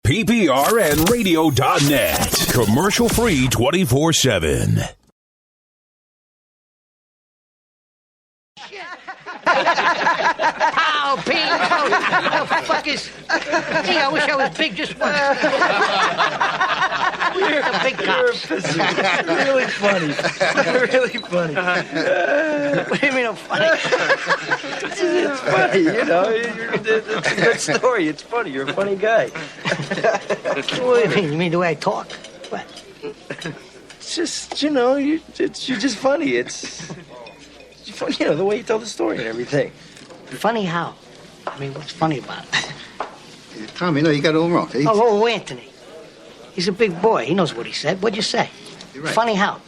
PPRNradio.net. Commercial free 24/7. Pow, ping, oh, fuck is... Gee, I wish I was big just once. You're a big cops. Really funny. Really funny. What do you mean I'm funny? It's funny, you know. It's a good story. It's funny. You're a funny guy. What do you mean? You mean the way I talk? What? It's just, you know, you're just funny. It's funny, you know, the way you tell the story and everything. Funny how? I mean, what's funny about it? Tommy, no, you got it all wrong. Oh, Anthony. He's a big boy. He knows what he said. What'd you say? You're right. Funny how?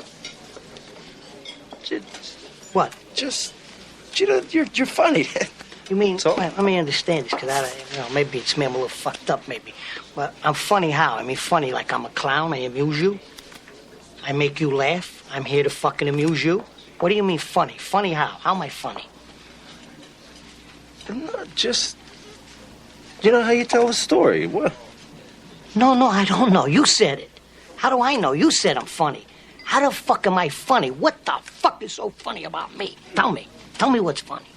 What? Just, you know, you're funny. You mean, So? well, let me understand this, because maybe it's me, I'm a little fucked up, maybe. Well, I'm funny how? I mean, funny like I'm a clown, I amuse you. I make you laugh. I'm here to fucking amuse you. What do you mean funny? Funny how? How am I funny? No, just, you know how you tell the story. What? No, I don't know. You said it. How do I know? You said I'm funny. How the fuck am I funny? What the fuck is so funny about me? Tell me. Tell me what's funny.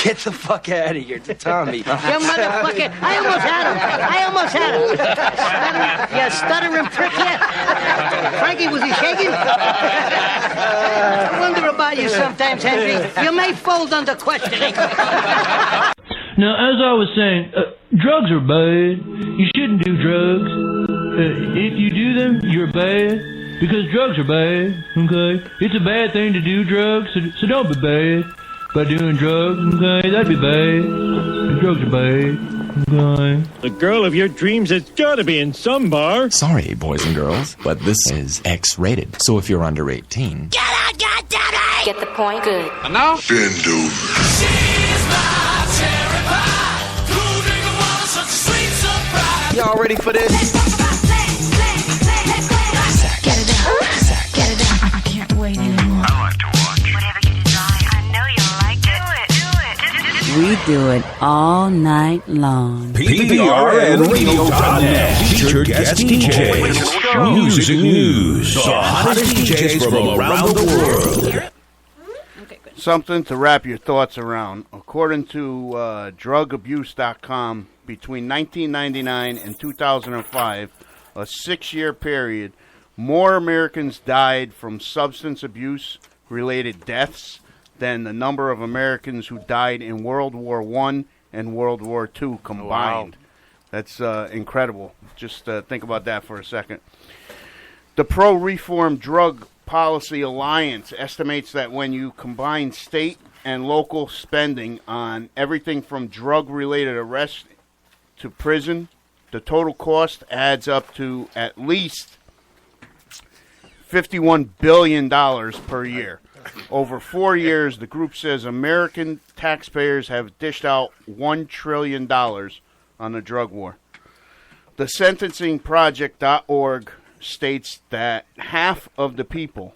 Get the fuck out of here, Tommy. You motherfucker. I almost had him. You stuttering prick, yeah. Frankie, was he shaking? I wonder about you sometimes, Henry. You may fold under questioning. Now, as I was saying, drugs are bad. You shouldn't do drugs. If you do them, you're bad. Because drugs are bad, okay? It's a bad thing to do drugs, so don't be bad by doing drugs, okay? That'd be bad. Drugs are bad, okay? The girl of your dreams has got to be in some bar. Sorry, boys and girls, but this is X-rated. So if you're under 18... Get out, goddammit! Get the point? Good. And now? Bend over. Y'all ready for this? Get it up. Get it up. I can't wait anymore. I like to watch. Whatever you desire. I know you'll like it. Do it. We do it all night long. PPRNradio.net. Featured guest DJs. Music news. The hottest DJs from around the world. Something to wrap your thoughts around. According to drugabuse.com, between 1999 and 2005, a 6-year period, more Americans died from substance abuse-related deaths than the number of Americans who died in World War I and World War II combined. Wow. That's incredible. Just think about that for a second. The Pro-Reform Drug Policy Alliance estimates that when you combine state and local spending on everything from drug-related arrests to prison, the total cost adds up to at least $51 billion per year. Over 4 years, the group says American taxpayers have dished out $1 trillion on the drug war. The sentencingproject.org states that half of the people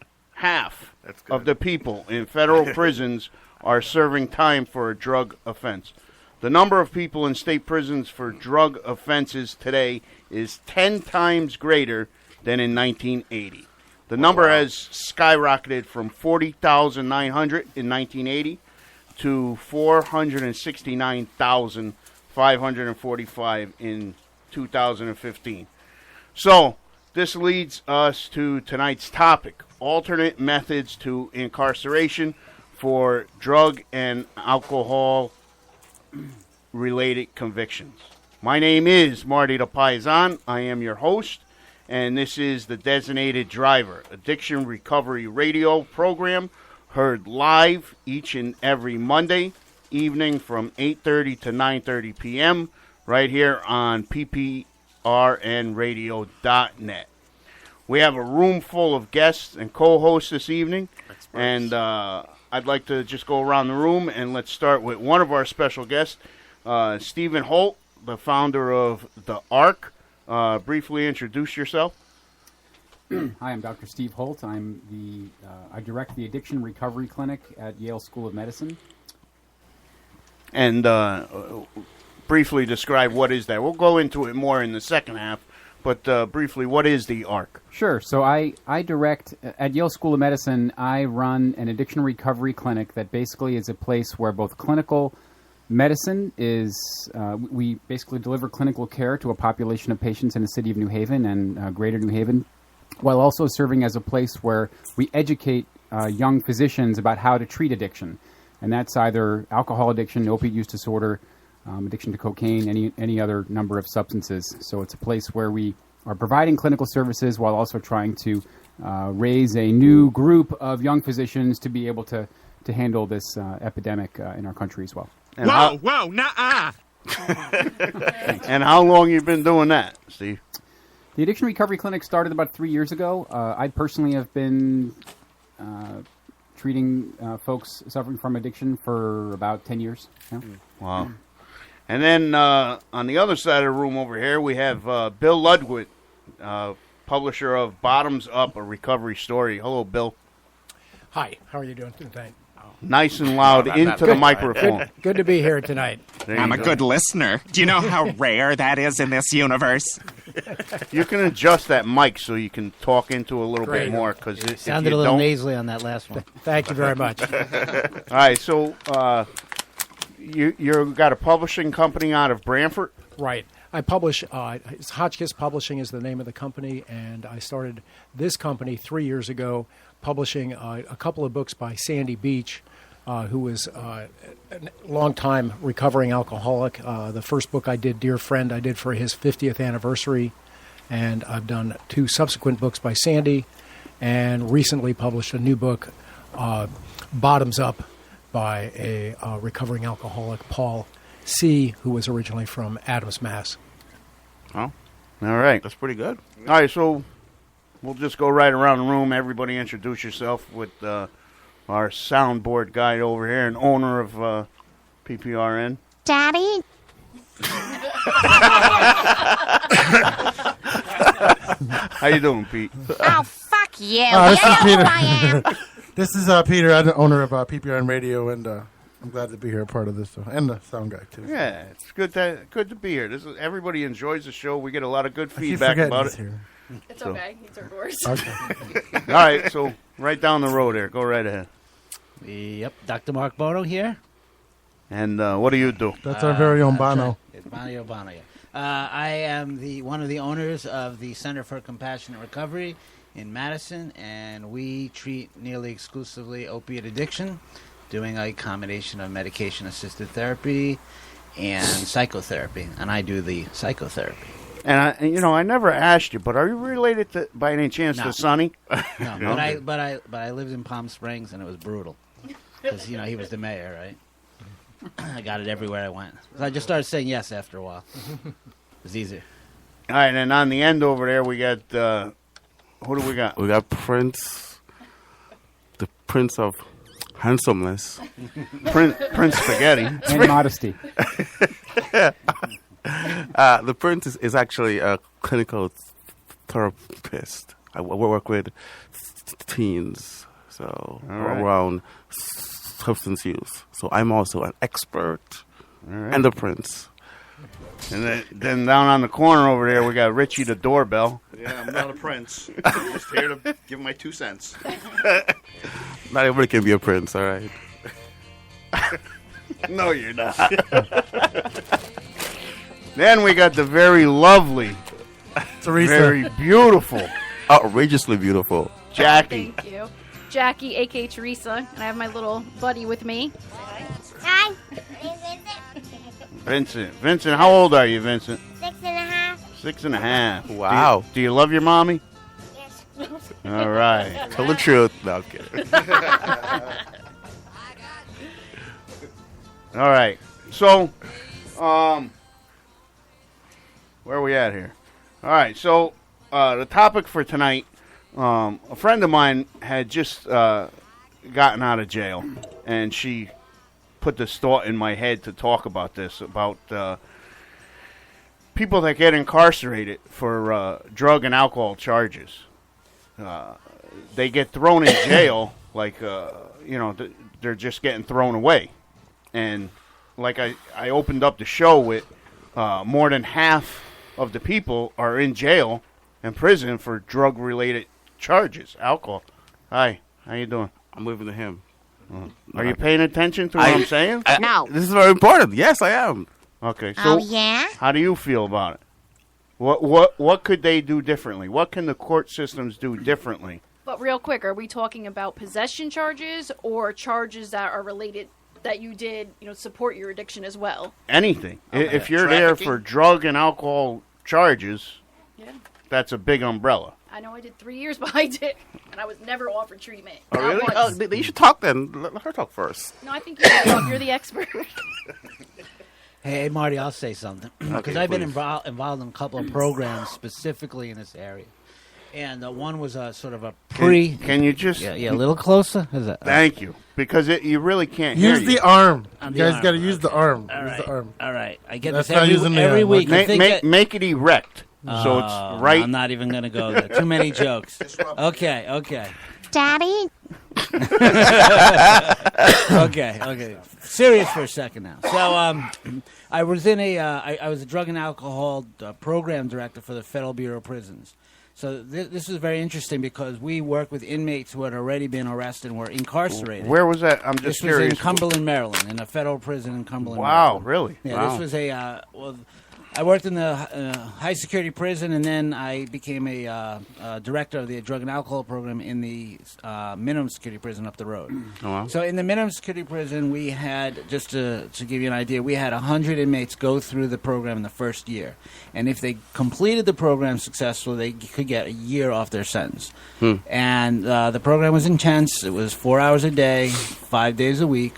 in federal prisons are serving time for a drug offense. The number of people in state prisons for drug offenses today is 10 times greater than in 1980. The number has skyrocketed from 40,900 in 1980 to 469,545 in 2015. So, this leads us to tonight's topic, alternate methods to incarceration for drug and alcohol-related convictions. My name is Marty the Paisan. I am your host, and this is the Designated Driver, Addiction Recovery Radio program, heard live each and every Monday evening from 8:30 to 9:30 p.m. right here on PPRNradio.net. We have a room full of guests and co-hosts this evening, and I'd like to just go around the room, and let's start with one of our special guests, Stephen Holt, the founder of The Arc. Briefly introduce yourself. Hi, I'm Dr. Steve Holt. I direct the Addiction Recovery Clinic at Yale School of Medicine. and briefly describe what is that. We'll go into it more in the second half, but briefly, what is the ARC? Sure. So I direct, at Yale School of Medicine, I run an addiction recovery clinic that basically is a place where both clinical medicine is, we basically deliver clinical care to a population of patients in the city of New Haven and greater New Haven, while also serving as a place where we educate young physicians about how to treat addiction. And that's either alcohol addiction, opiate use disorder, addiction to cocaine, any other number of substances. So it's a place where we are providing clinical services while also trying to raise a new group of young physicians to be able to handle this epidemic in our country as well. And whoa, nah. And how long you been doing that, Steve? The Addiction Recovery Clinic started about 3 years ago. I personally have been treating folks suffering from addiction for about 10 years now. Wow. And then on the other side of the room over here, we have Bill Ludwig, publisher of Bottoms Up, a recovery story. Hello, Bill. Hi, how are you doing tonight? Nice and loud into the microphone. Good to be here tonight. I'm a good listener. Do you know how rare that is in this universe? You can adjust that mic so you can talk into a little bit more. Because it sounded a little nasally on that last one. Thank you very much. All right, so you got a publishing company out of Brantford? Right. I publish, Hotchkiss Publishing is the name of the company, and I started this company 3 years ago publishing a couple of books by Sandy Beach, who was a long-time recovering alcoholic. The first book I did, Dear Friend, I did for his 50th anniversary, and I've done 2 subsequent books by Sandy, and recently published a new book, Bottoms Up, by a recovering alcoholic, Paul C., who was originally from Adams, Mass. Oh, all right. That's pretty good. All right, so we'll just go right around the room. Everybody introduce yourself with our soundboard guy over here and owner of PPRN. Daddy? How you doing, Pete? Oh, fuck you. This You is know who Peter. I am. This is Peter. I'm the owner of PPRN Radio, and I'm glad to be here, a part of this, and the sound guy too. Yeah, it's good to be here. Everybody enjoys the show. We get a lot of good I keep feedback forgetting about he's it. here. It's okay. It's our doors. Okay. All right, so right down the road there. Go right ahead. Yep, Dr. Mark Bono here. And what do you do? That's our very own Bono. It's Bono Bono. I am one of the owners of the Center for Compassionate Recovery in Madison, and we treat nearly exclusively opiate addiction, doing a combination of medication-assisted therapy and psychotherapy, and I do the psychotherapy. And I never asked you, but are you related to, by any chance, No. to Sonny? No, but I lived in Palm Springs, and it was brutal because he was the mayor, right? I got it everywhere I went. So I just started saying yes after a while. It was easier. All right, and on the end over there, we got who do we got? We got Prince, the Prince of Handsomeness. Prince Spaghetti. And modesty. The Prince is actually a clinical therapist. I work with teens, so around substance use. So I'm also an expert and the Prince. And then down on the corner over there, we got Richie the doorbell. Yeah, I'm not a prince. I'm just here to give my 2 cents. Not everybody can be a prince, all right? No, you're not. Then we got the very lovely, Teresa. very beautiful, outrageously beautiful Jackie. Thank you. Jackie, a.k.a. Teresa, and I have my little buddy with me. Hi. Vincent, how old are you, Vincent? 6.5. 6.5. Wow. Do you love your mommy? Yes. All right. Tell the truth. No, I'm kidding. All right. So, where are we at here? All right. So, the topic for tonight, a friend of mine had just gotten out of jail, and she put this thought in my head to talk about this, about people that get incarcerated for drug and alcohol charges. They get thrown in jail like, they're just getting thrown away. And like I opened up the show with, more than half of the people are in jail and prison for drug-related charges, alcohol. Hi, how you doing? I'm moving to him. Are you paying attention to what I'm saying? No. This is very important. Yes, I am. Okay, so how do you feel about it? What could they do differently? What can the court systems do differently? But real quick, are we talking about possession charges or charges that are related that you did, support your addiction as well? Anything. Okay. If you're there for drug and alcohol charges, that's a big umbrella. I know I did 3 years behind it, and I was never offered treatment. Oh, Not really? once. Oh, you should talk then. Let her talk first. No, I think you should talk. You're the expert. Hey, Marty, I'll say something. Because Okay, I've been please. involved in a couple of programs specifically in this area. And one was a sort of a Can you just... Yeah, a little closer? How's that? Thank you. Because you really can't hear Use the arm. On You the guys arm. got to use the arm. All Use right. the arm. All right. I get That's this not every, using the every arm. week. I think Make it erect. So it's right... I'm not even going to go there. Too many jokes. Okay. Daddy? Okay. Serious for a second now. So, I was in I was a drug and alcohol program director for the Federal Bureau of Prisons. So this was very interesting because we worked with inmates who had already been arrested and were incarcerated. Where was that? I'm just this curious. was in Cumberland, Maryland, in a federal prison in Cumberland, Wow, Maryland. really? Yeah, Wow. this was I worked in the high security prison, and then I became a director of the drug and alcohol program in the minimum security prison up the road. Oh, wow. So in the minimum security prison, we had, just to give you an idea, we had 100 inmates go through the program in the first year. And if they completed the program successfully, they could get a year off their sentence. And the program was intense. It was 4 hours a day, 5 days a week.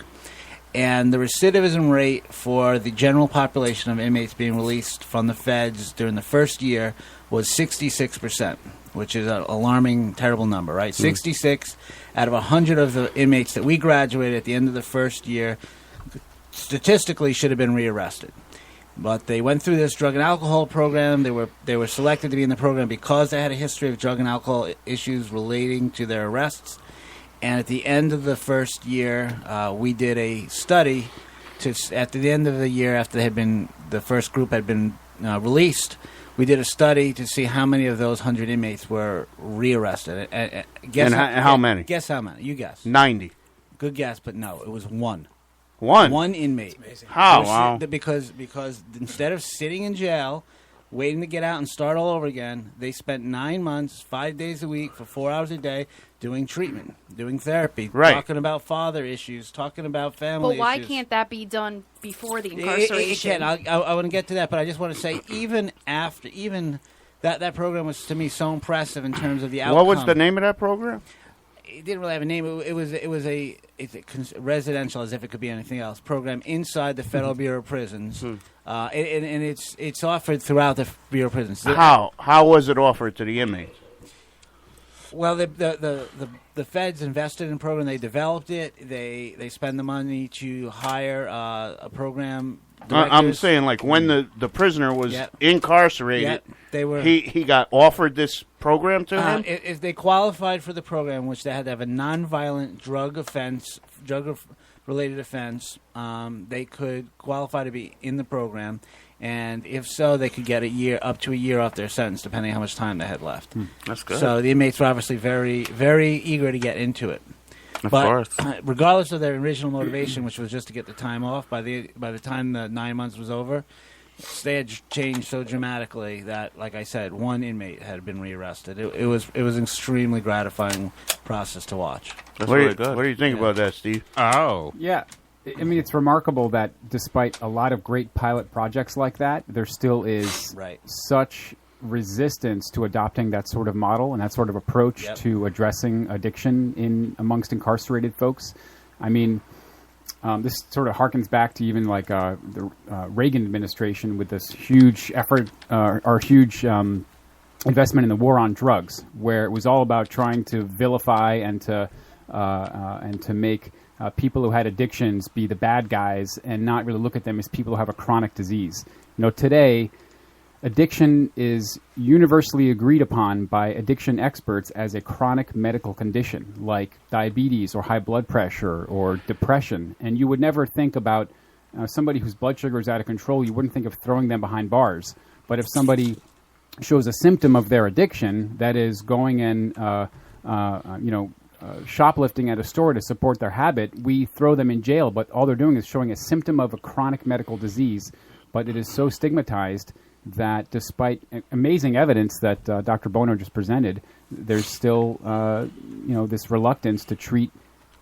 And the recidivism rate for the general population of inmates being released from the feds during the first year was 66%, which is an alarming, terrible number, right? 66 out of 100 of the inmates that we graduated at the end of the first year statistically should have been rearrested. But they went through this drug and alcohol program. They were selected to be in the program because they had a history of drug and alcohol issues relating to their arrests. And at the end of the first year, we did a study. At the end of the year, after the first group had been released, we did a study to see how many of those 100 inmates were rearrested. Guess how many? Guess how many? You guess. 90. Good guess, but no, it was one. One inmate. How? Wow. Because instead of sitting in jail, waiting to get out and start all over again, they spent 9 months, 5 days a week, for 4 hours a day, doing treatment, doing therapy, talking about father issues, talking about family But why issues. can't that be done before the It incarceration? can. I want to get to that, but I just want to say, even that program was, to me, so impressive in terms of the outcome. What was the name of that program? It didn't really have a name. It's a residential, as if it could be anything else, program inside the Federal Bureau of Prisons, and it's offered throughout the Bureau of Prisons. How was it offered to the inmates? Well, the feds invested in the program. They developed it. They spend the money to hire a program directors. I'm saying, like, when the prisoner was incarcerated, he got offered this program to him? If they qualified for the program, which they had to have a nonviolent drug-related offense, they could qualify to be in the program. And if so, they could get up to a year off their sentence, depending on how much time they had left. That's good. So the inmates were obviously very, very eager to get into it. Of but course. Regardless of their original motivation, which was just to get the time off, by the time the 9 months was over, they had changed so dramatically that, like I said, one inmate had been rearrested. It was an extremely gratifying process to watch. That's really good. What do you think about that, Steve? Oh. Yeah. I mean, it's remarkable that despite a lot of great pilot projects like that, there still is such resistance to adopting that sort of model and that sort of approach to addressing addiction amongst incarcerated folks. I mean, this sort of harkens back to even like the Reagan administration with this huge effort, or huge investment in the war on drugs, where it was all about trying to vilify and to make people who had addictions be the bad guys and not really look at them as people who have a chronic disease. You know, today, addiction is universally agreed upon by addiction experts as a chronic medical condition, like diabetes or high blood pressure or depression. And you would never think about somebody whose blood sugar is out of control, you wouldn't think of throwing them behind bars. But if somebody shows a symptom of their addiction, that is going and shoplifting at a store to support their habit, we throw them in jail. But all they're doing is showing a symptom of a chronic medical disease. But it is so stigmatized that despite amazing evidence that Dr. Bono just presented, there's still this reluctance to treat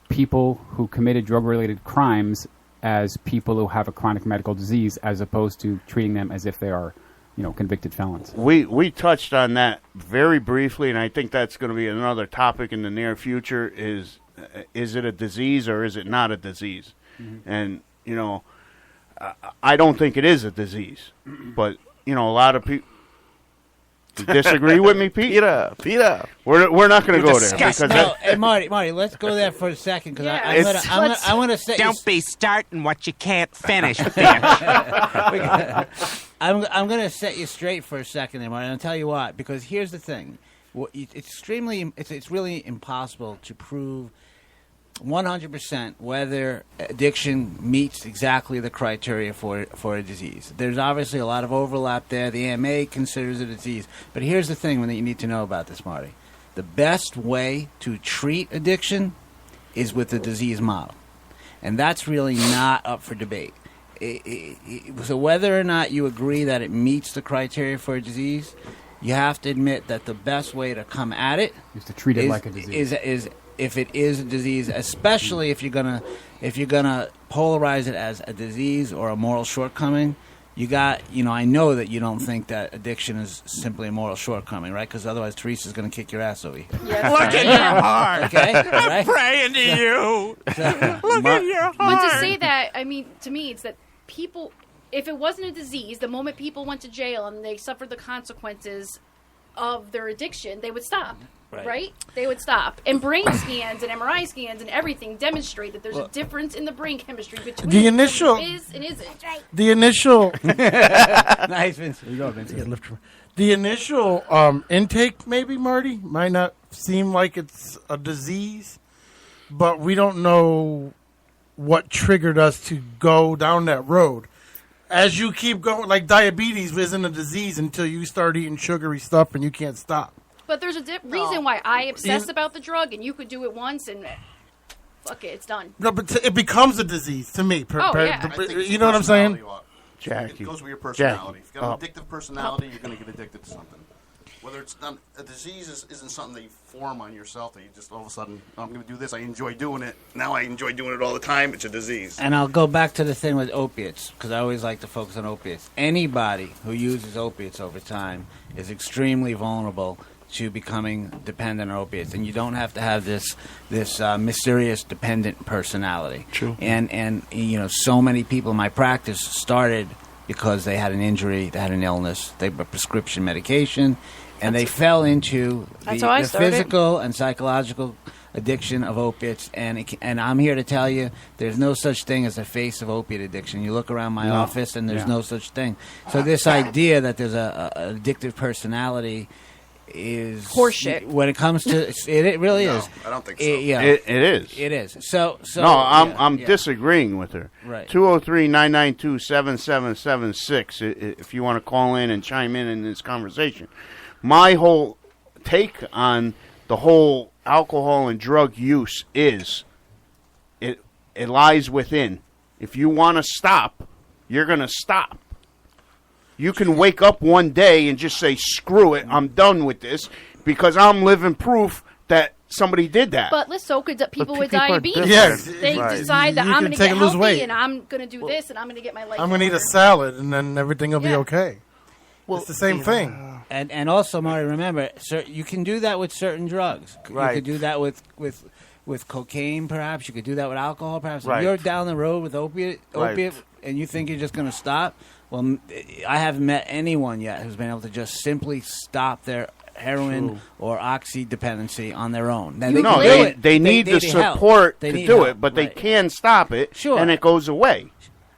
people who committed drug-related crimes as people who have a chronic medical disease, as opposed to treating them as if they are, convicted felons. We touched on that very briefly, and I think that's going to be another topic in the near future. Is it a disease or is it not a disease? Mm-hmm. And I don't think it is a disease, but a lot of people. Disagree with me, Pete? Peter. We're not going to go there because hey, Marty, let's go there for a second because I want to say don't be starting what you can't finish, bitch. I'm going to set you straight for a second, there, Marty. And I'll tell you why. Because here's the thing: it's really impossible to prove 100% whether addiction meets exactly the criteria for a disease. There's obviously a lot of overlap there. The AMA considers it a disease. But here's the thing that you need to know about this, Marty. The best way to treat addiction is with the disease model. And that's really not up for debate. So whether or not you agree that it meets the criteria for a disease, you have to admit that the best way to come at it is to treat it like a disease. Is if it is a disease, especially if you're gonna polarize it as a disease or a moral shortcoming, I know that you don't think that addiction is simply a moral shortcoming, right? Because otherwise Teresa's gonna kick your ass over here. Yes. Look at your heart. Okay, I'm praying to you. Look at your heart. But to say that, I mean, to me, it's that people, if it wasn't a disease, the moment people went to jail and they suffered the consequences of their addiction, they would stop. Right? They would stop. And brain scans and MRI scans and everything demonstrate that there's a difference in the brain chemistry between the initial what is and isn't. The initial nice, Vince. There you go, Vince. The initial intake, maybe, Marty, might not seem like it's a disease, but we don't know what triggered us to go down that road. As you keep going, like diabetes isn't a disease until you start eating sugary stuff and you can't stop. But there's a reason why I obsess about the drug, and you could do it once, and fuck it, it's done. No, but it becomes a disease to me. Yeah. You know what I'm saying? Jackie. It goes with your personality. If you've got an addictive personality, you're going to get addicted to something. Whether it's not a disease isn't something that you form on yourself that you just all of a sudden, I'm going to do this. I enjoy doing it. Now I enjoy doing it all the time. It's a disease. And I'll go back to the thing with opiates because I always like to focus on opiates. Anybody who uses opiates over time is extremely vulnerable to becoming dependent on opiates, and you don't have to have this mysterious dependent personality. True. And so many people in my practice started because they had an injury, they had an illness, they had prescription medication, and they fell into the physical and psychological addiction of opiates. And I'm here to tell you, there's no such thing as a face of opiate addiction. You look around my office, and there's no such thing. So this idea that there's an addictive personality is horseshit. When it comes to it really is. I don't think so. It is. It is. So no, I'm disagreeing with her. Right. 203-992-7776 if you want to call in and chime in this conversation. My whole take on the whole alcohol and drug use is it lies within. If you want to stop, you're going to stop. You can wake up one day and just say, screw it, I'm done with this, because I'm living proof that somebody did that. But so could people with diabetes. Yes. They decide that I'm going to get healthy and I'm going to do this and I'm going to get my life. I'm going to eat a salad and then everything will be okay. Well, it's the same thing. And also, Marty, remember, you can do that with certain drugs. Right. You could do that with cocaine, perhaps. You could do that with alcohol, perhaps. Right. If you're down the road with opiate, and you think you're just going to stop, well, I haven't met anyone yet who's been able to just simply stop their heroin or oxy dependency on their own. Now, they need the support to do it, but they can stop it, and it goes away.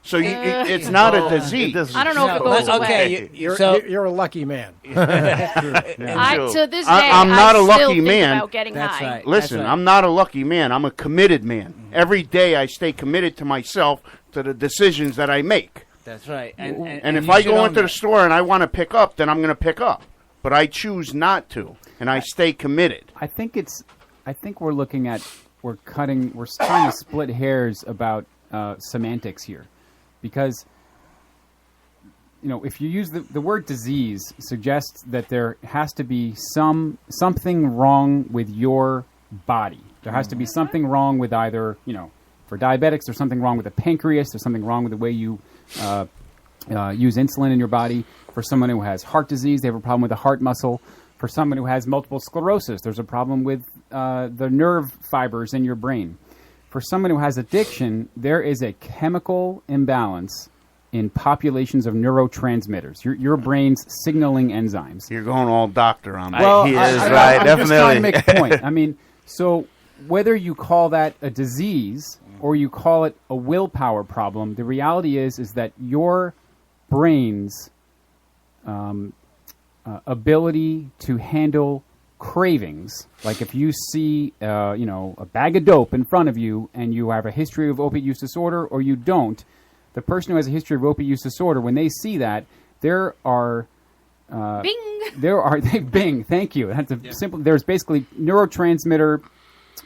So it's not a disease. I don't know if it goes away. Okay, You're a lucky man. To this day, I'm not I a still lucky think man. about getting high. Listen, I'm not a lucky man. I'm a committed man. Every day I stay committed to myself, to the decisions that I make. That's right. And if I go into the store and I want to pick up, then I'm going to pick up. But I choose not to, and I stay committed. I think we're trying to split hairs about semantics here, because if you use the word disease suggests that there has to be something wrong with your body. There has to be something wrong with either, for diabetics, there's something wrong with the pancreas, there's something wrong with the way you use insulin in your body. For someone who has heart disease, they have a problem with the heart muscle. For someone who has multiple sclerosis, there's a problem with the nerve fibers in your brain. For someone who has addiction, there is a chemical imbalance in populations of neurotransmitters, your brain's signaling enzymes. You're going all doctor on me. Well, he is, right, definitely. I'm just trying to make a point. I mean, so whether you call that a disease or you call it a willpower problem, the reality is that your brain's ability to handle cravings, like if you see a bag of dope in front of you and you have a history of opiate use disorder or you don't, the person who has a history of opiate use disorder, when they see that, there are bing. Thank you. That's simple. There's basically neurotransmitter.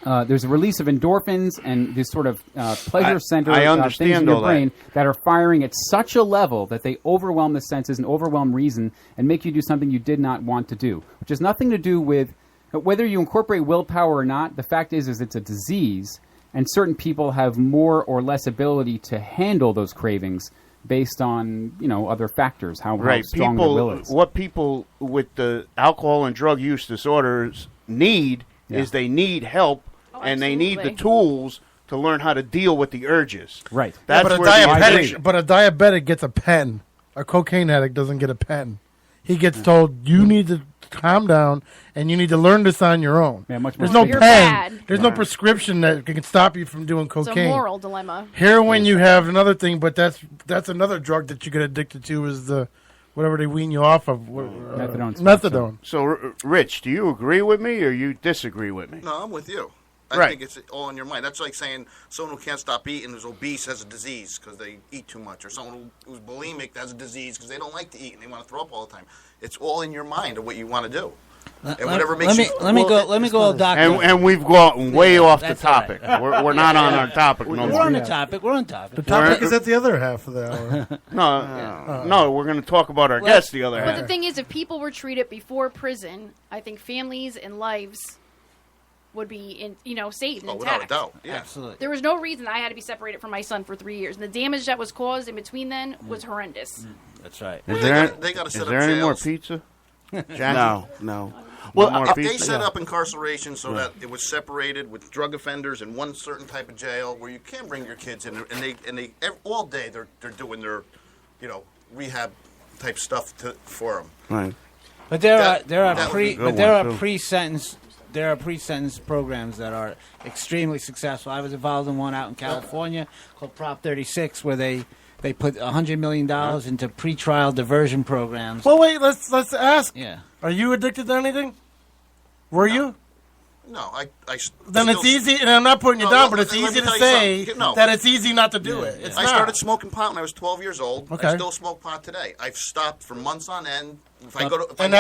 There's a release of endorphins and this sort of pleasure center things in your brain that are firing at such a level that they overwhelm the senses and overwhelm reason and make you do something you did not want to do, which has nothing to do with whether you incorporate willpower or not. The fact is it's a disease, and certain people have more or less ability to handle those cravings based on other factors, how strong their will is. What people with the alcohol and drug use disorders need is they need help, and they need the tools to learn how to deal with the urges. Right. That's but a diabetic gets a pen. A cocaine addict doesn't get a pen. He gets told, you need to calm down, and you need to learn this on your own. Yeah, There's no pen. Bad. There's no prescription that can stop you from doing cocaine. It's a moral dilemma. Heroin, you have another thing, but that's another drug that you get addicted to is the whatever they wean you off of. Methadone. So, Rich, do you agree with me or you disagree with me? No, I'm with you. I think it's all in your mind. That's like saying someone who can't stop eating is obese has a disease because they eat too much, or someone who's bulimic has a disease because they don't like to eat and they want to throw up all the time. It's all in your mind of what you want to do. Let me go, doctor. And we've gotten way off the topic. Right. We're not on our topic. We're on the topic. We're on topic. The topic is at the other half of the hour. No, we're going to talk about our guests the other half. But the thing is, if people were treated before prison, I think families and lives would be saved and intact. Without a doubt. Yeah. Absolutely. There was no reason I had to be separated from my son for 3 years. And the damage that was caused in between then was horrendous. That's right. Is there any more pizza? No. Well, if they set up incarceration so that it was separated with drug offenders in one certain type of jail where you can bring your kids in, and they all day they're doing their, rehab type stuff for them. Right. But there are pre-sentence programs that are extremely successful. I was involved in one out in California called Prop 36, where they put $100 million into pretrial diversion programs. Well, wait, let's ask. Yeah. Are you addicted to anything? Were you? No, I then it's easy, and I'm not putting you down, but it's easy to say that it's easy not to do it. It's I started smoking pot when I was 12 years old. Okay. I still smoke pot today. I've stopped for months on end. If I go to and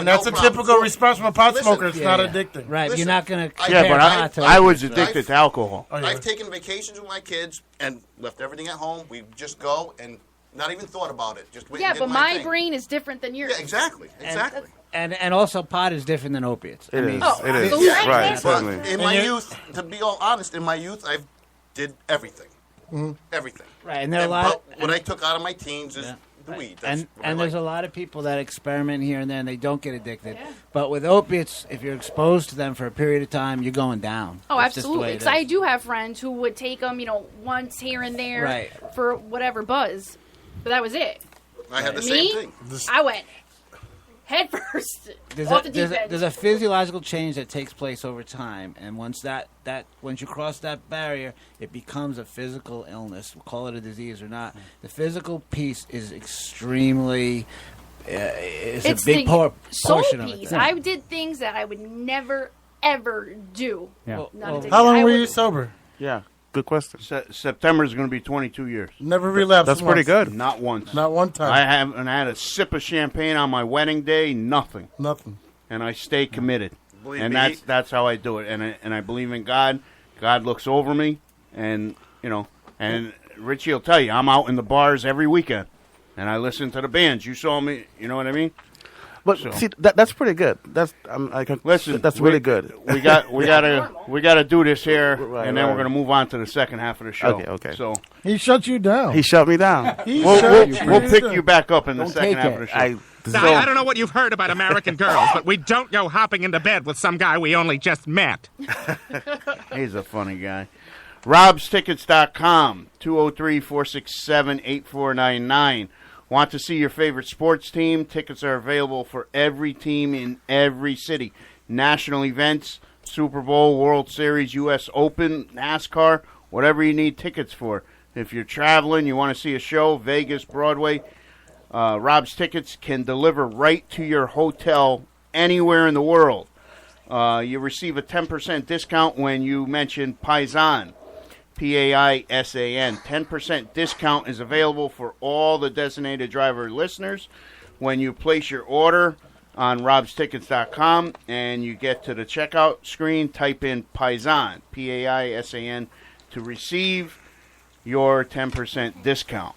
that's a typical response from a pot smoker. It's not addicting. Right, you're not going to. Yeah, but I was addicted to alcohol. I've taken vacations with my kids and left everything at home. We just go and not even thought about it. Just went and did but my my brain is different than yours. Yeah, exactly. And also pot is different than opiates. It is. Yeah, Right. But in my youth, to be all honest, I did everything. Mm-hmm. Everything. Right, and there are a lot. But what I took out of my teens is the weed. And there's a lot of people that experiment here and there, and they don't get addicted. Yeah. But with opiates, if you're exposed to them for a period of time, you're going down. Oh, absolutely. Because I do have friends who would take them, once here and there for whatever buzz. But that was it. I had the same thing. I went head first There's off a, the there's, deep a, end. there's a physiological change that takes place over time, and once once you cross that barrier, it becomes a physical illness. We'll call it a disease or not. The physical piece is extremely. It's a big portion of it. I did things that I would never ever do. Yeah. How long were you sober? Yeah, good question. September is going to be 22 years. Never relapsed. That's pretty good. Not once. Not one time. I haven't had a sip of champagne on my wedding day. Nothing. Nothing. And I stay committed. Believe And me. that's how I do it. And I believe in God. God looks over me. And, and Richie will tell you, I'm out in the bars every weekend. And I listen to the bands. You saw me, you know what I mean? But see, that's pretty good. Listen, that's really good. We gotta do this here, Right, and then right. we're gonna move on to the second half of the show. Okay. So He shut you down. He shut me down. we'll pick you back up in the second half of the show. Now, I don't know what you've heard about American girls, but we don't go hopping into bed with some guy we only just met. He's a funny guy. Rob'sTickets.com, 203-467-8499. Want to see your favorite sports team? Tickets are available for every team in every city. National events, Super Bowl, World Series, U.S. Open, NASCAR, whatever you need tickets for. If you're traveling, you want to see a show, Vegas, Broadway, Rob's Tickets can deliver right to your hotel anywhere in the world. You receive a 10% discount when you mention Paisan. Paisan. 10% discount is available for all the Designated Driver listeners when you place your order on robstickets.com and you get to the checkout screen, type in Paisan, Paisan, to receive your 10% discount.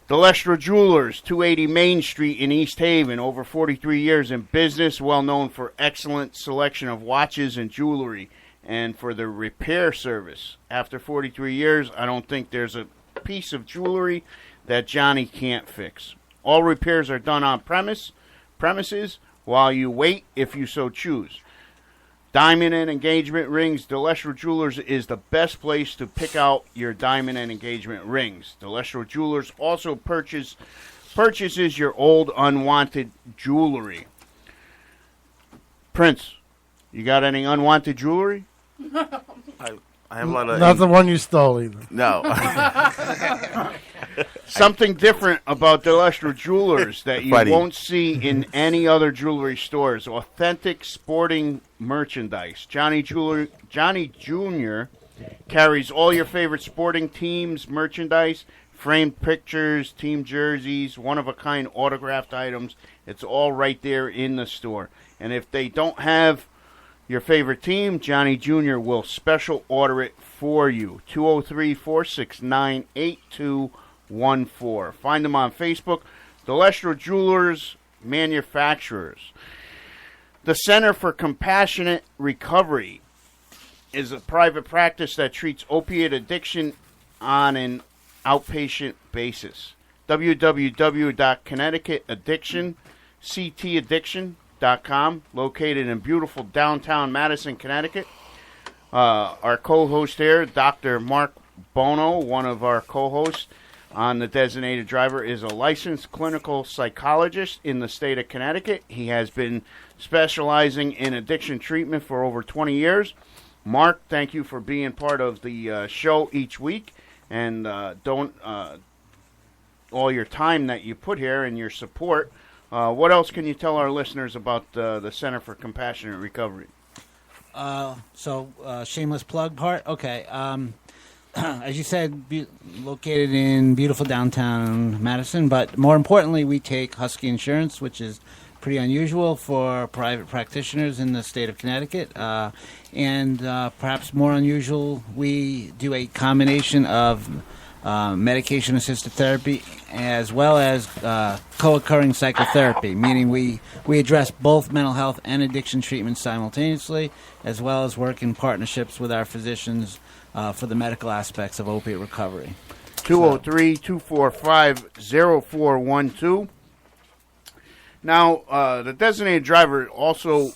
Delestra Jewelers, 280 Main Street in East Haven, over 43 years in business, well known for excellent selection of watches and jewelry, and for the repair service. After 43 years, I don't think there's a piece of jewelry that Johnny can't fix. All repairs are done on premises while you wait if you so choose. Diamond and engagement rings, Delestra Jewelers is the best place to pick out your diamond and engagement rings. Delestra Jewelers also purchases your old unwanted jewelry. Prince, you got any unwanted jewelry? I have a lot of... Not the one you stole either. No. Something different about Delestra Jewelers that you Buddy. won't see in any other jewelry stores. Authentic sporting merchandise. Johnny Jr. carries all your favorite sporting teams' merchandise, framed pictures, team jerseys, one-of-a-kind autographed items. It's all right there in the store. And if they don't have your favorite team, Johnny Jr. will special order it for you. 203-469-8214. Find them on Facebook. Delestra Jewelers Manufacturers. The Center for Compassionate Recovery is a private practice that treats opiate addiction on an outpatient basis. www.ConnecticutAddictionCTAddiction.com, located in beautiful downtown Madison, Connecticut. Our co-host here, Dr. Mark Bono, one of our co-hosts on The Designated Driver, is a licensed clinical psychologist in the state of Connecticut. He has been specializing in addiction treatment for over 20 years. Mark, thank you for being part of the show each week, and all your time that you put here and your support. What else can you tell our listeners about the Center for Compassionate Recovery? Shameless plug part? Okay. As you said, located in beautiful downtown Madison, but more importantly, we take Husky Insurance, which is pretty unusual for private practitioners in the state of Connecticut. And perhaps more unusual, we do a combination of medication-assisted therapy as well as co-occurring psychotherapy, meaning we address both mental health and addiction treatment simultaneously, as well as work in partnerships with our physicians for the medical aspects of opiate recovery. 203-245-0412. Now, the Designated Driver also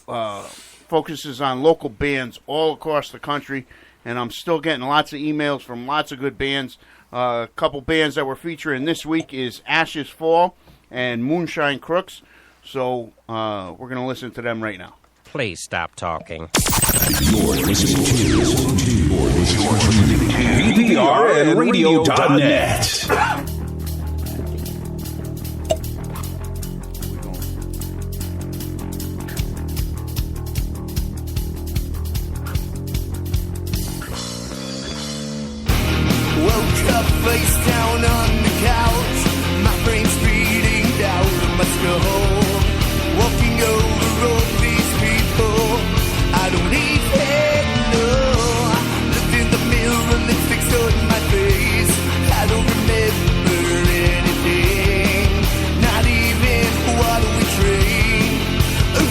focuses on local bands all across the country, and I'm still getting lots of emails from lots of good bands. A couple bands that we're featuring this week is Ashes Fall and Moonshine Crooks. So we're going to listen to them right now. Please stop talking. You're listening to VPRNradio.net. Woke up face down on the couch, my brain's beating down, must go home. Walking over all these people I don't even know. Looked in the mirror, lipstick's on my face. I don't remember anything, not even what we drank. Who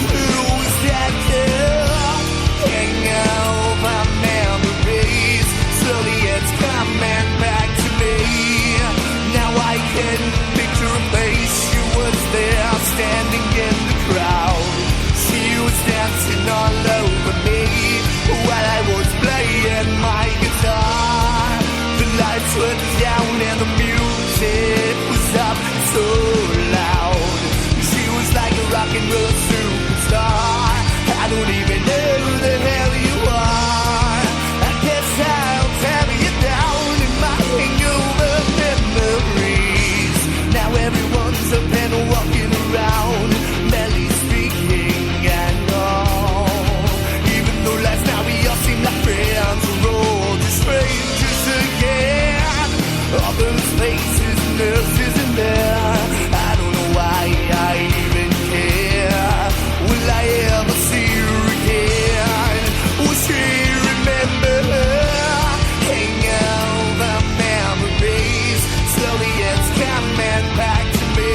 was that girl? Hang out my memories. Slowly it's coming back to me. Now I can picture a face. She was there standing in the crowd. She was dancing all over me while I was playing my guitar. The lights were down and the music was up so loud. She was like a rock and roll superstar. I don't even know who the hell you are. I guess I'll carry you down in my hangover memories. Now everyone's up and walking around, barely speaking at all. Even though last night we all seem like friends, we're all just strangers again. All those faces, nurses in there. I don't know why I even care. Will I ever see her again? Will she remember her? Hang out the memories. Slowly it's coming back to me.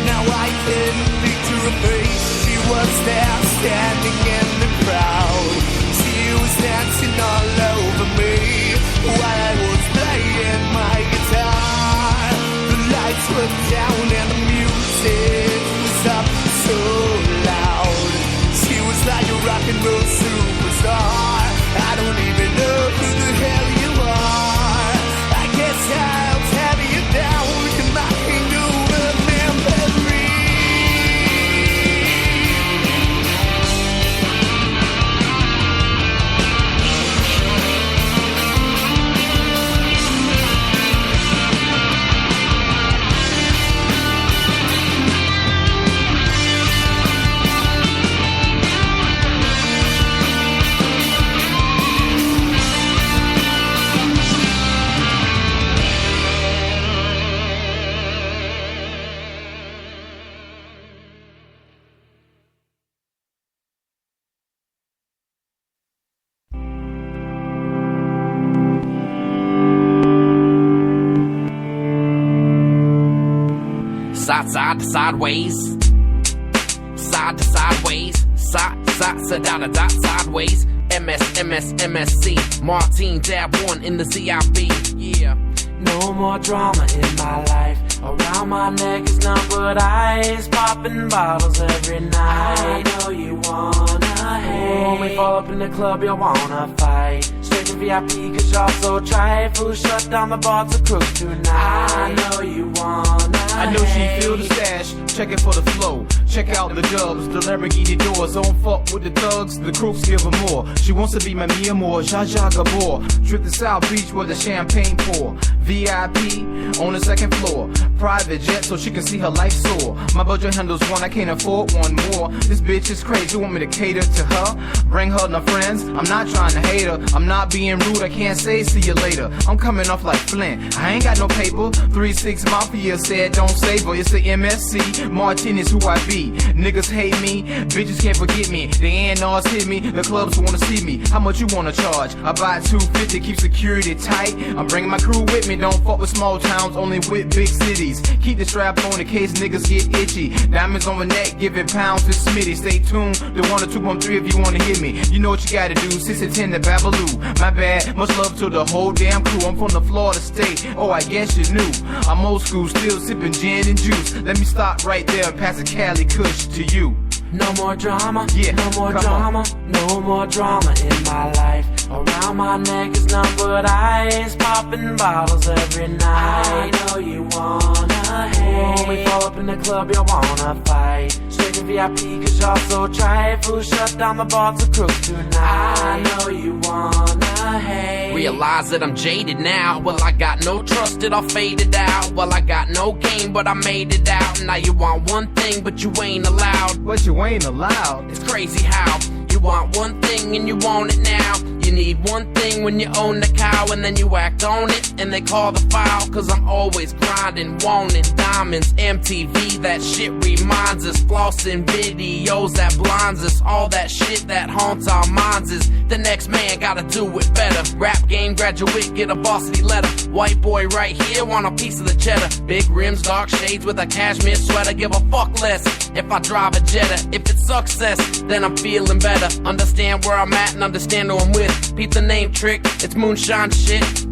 Now I can picture her face. She was there standing in the crowd. She was dancing all over me while I was playing my guitar. The lights were down and the music was up so loud. She was like a rock and roll superstar. I don't even know who the hell you are. I guess I'll carry you down in my hangover memory. Side to sideways, side to sideways, side down a dot sideways. MSC, Martine Dab 1 in the ZIB. Yeah. No more drama in my life. Around my neck is numbered ice, popping bottles every night. I know you wanna hate. When we fall up in the club, you wanna fight. Straight to VIP, cause y'all so trite. Fools shut down the bar to crooks tonight. I know you wanna I know she feel the stash, checking for the flow. Check out the dubs, the Lamborghini doors. Don't fuck with the thugs, the crooks give her more. She wants to be my Mia Moore, Zsa Zsa Gabor. Trip to South Beach where the champagne pour. VIP on the second floor. Private jet so she can see her life soar. My budget handles one, I can't afford one more. This bitch is crazy, want me to cater to her? Bring her no friends, I'm not trying to hate her. I'm not being rude, I can't say see you later. I'm coming off like Flint, I ain't got no paper. 3-6 Mafia said don't save her. It's the MSC, Martin is who I be. Niggas hate me, bitches can't forget me. The A&Rs hit me, the clubs wanna see me. How much you wanna charge? I buy $250, keep security tight. I'm bringing my crew with me, don't fuck with small towns, only with big cities. Keep the strap on in case niggas get itchy. Diamonds on my neck, giving pounds to Smitty. Stay tuned, the 1 or 2.3 if you wanna hear me. You know what you gotta do, 6 to 10 to Babaloo. My bad, much love to the whole damn crew. I'm from the Florida state, oh I guess you knew. I'm old school, still sipping gin and juice. Let me stop right there and pass a Cali Kush to you. No more drama, Yeah, no more come drama, no more drama in my life. Around my neck is numbered ice, popping bottles every night. I know you wanna hate. When we fall up in the club, you wanna fight. Straight to VIP, cause y'all so trifle. Shut down the bar to crooks tonight. I know you wanna hate. Realize that I'm jaded now. Well, I got no trust, it all faded out. Well, I got no game, but I made it out. Now you want one thing, but you ain't allowed. But you ain't allowed. It's crazy how you want one thing and you want it now. You need one thing when you own the cow, and then you act on it and they call the foul. Cause I'm always grinding, wanting diamonds. MTV, that shit reminds us. Flossing videos that blinds us. All that shit that haunts our minds is the next man gotta do it better. Rap game graduate, get a varsity letter. White boy right here, want a piece of the cheddar. Big rims, dark shades with a cashmere sweater. Give a fuck less if I drive a Jetta. If it's success, then I'm feeling better. Understand where I'm at and understand who I'm with. Peep the name trick, it's moonshine shit.